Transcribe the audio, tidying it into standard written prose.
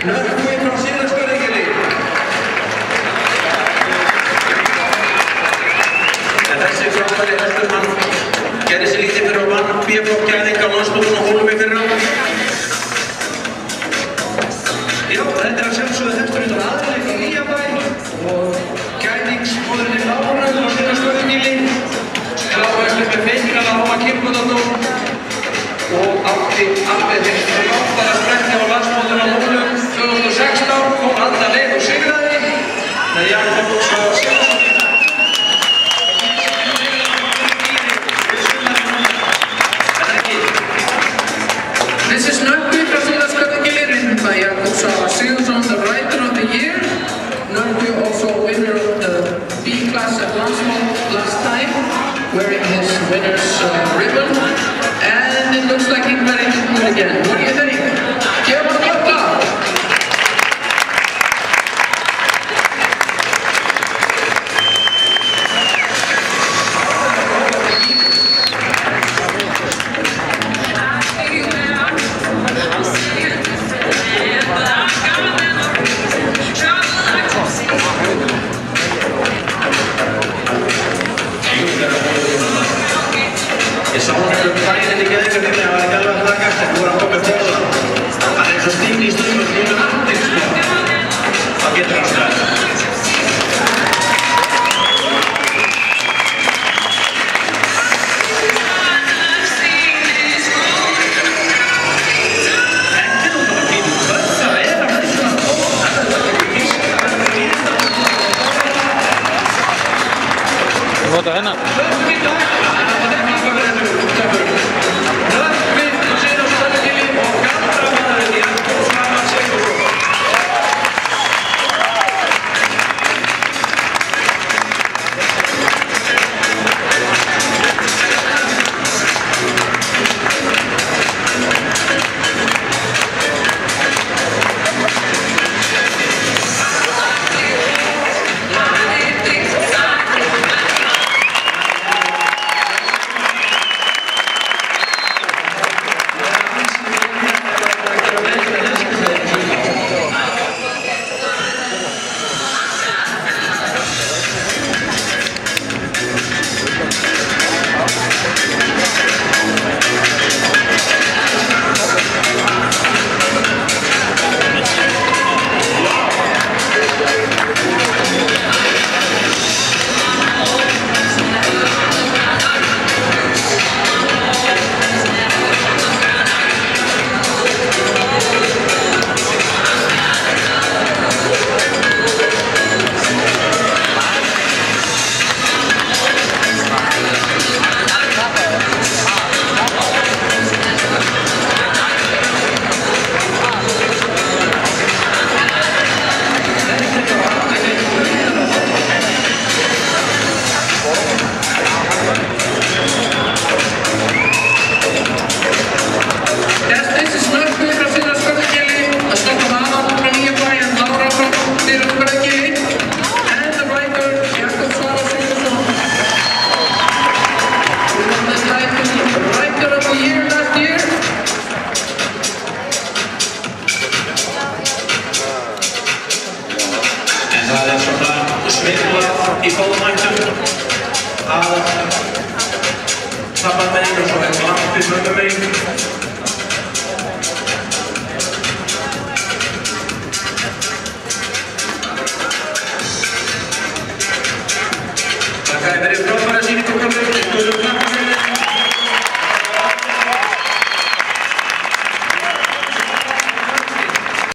Nökkvi frá Sýrlandsgörðinginni. En þessi frábæri hestur gerði sig lítið fyrir að vann B-flokk gæðing á landsmótinu á Hólum í fyrra. Já, þetta að sjálfsögðu hesturinn á aðleik í Nýjabæ og gæðingsmóðurinn Lára á Sýrlandsgörðinginni. Skráðhestur með feikinana Háma Kirkudóttur og átti alveg þegar láttara spretti á landsmótinu á Hólum 2016 kom alla leið og sigraði með Jakob Sigurðsson. This is Nökkvi frá Sýrlandsgörðinginni, written by Jakob Sigurðsson, the rider of the year. Nökkvi also winner of the B-class at Landsmót last time, wearing his winner's ribbon. And it looks like he's ready to do it again. What do you think? Give him a applause. Ég sá hann daginn í geðingarfinni, það var ekki alveg að takast, en nú er hann komið fórðan. Hann er svo stífni í stundum og núna aftur, sko. Það getur hann stræð. Þetta er nú bara fín kvöld að vera með svona tótt. Það er ekki vísk, það er fín. Þú hóta hennar? Það er svona svindlað í fóðmættum að tappa meginn og svo er glampið mögum meginn. Takk fyrir frábæra sýningu.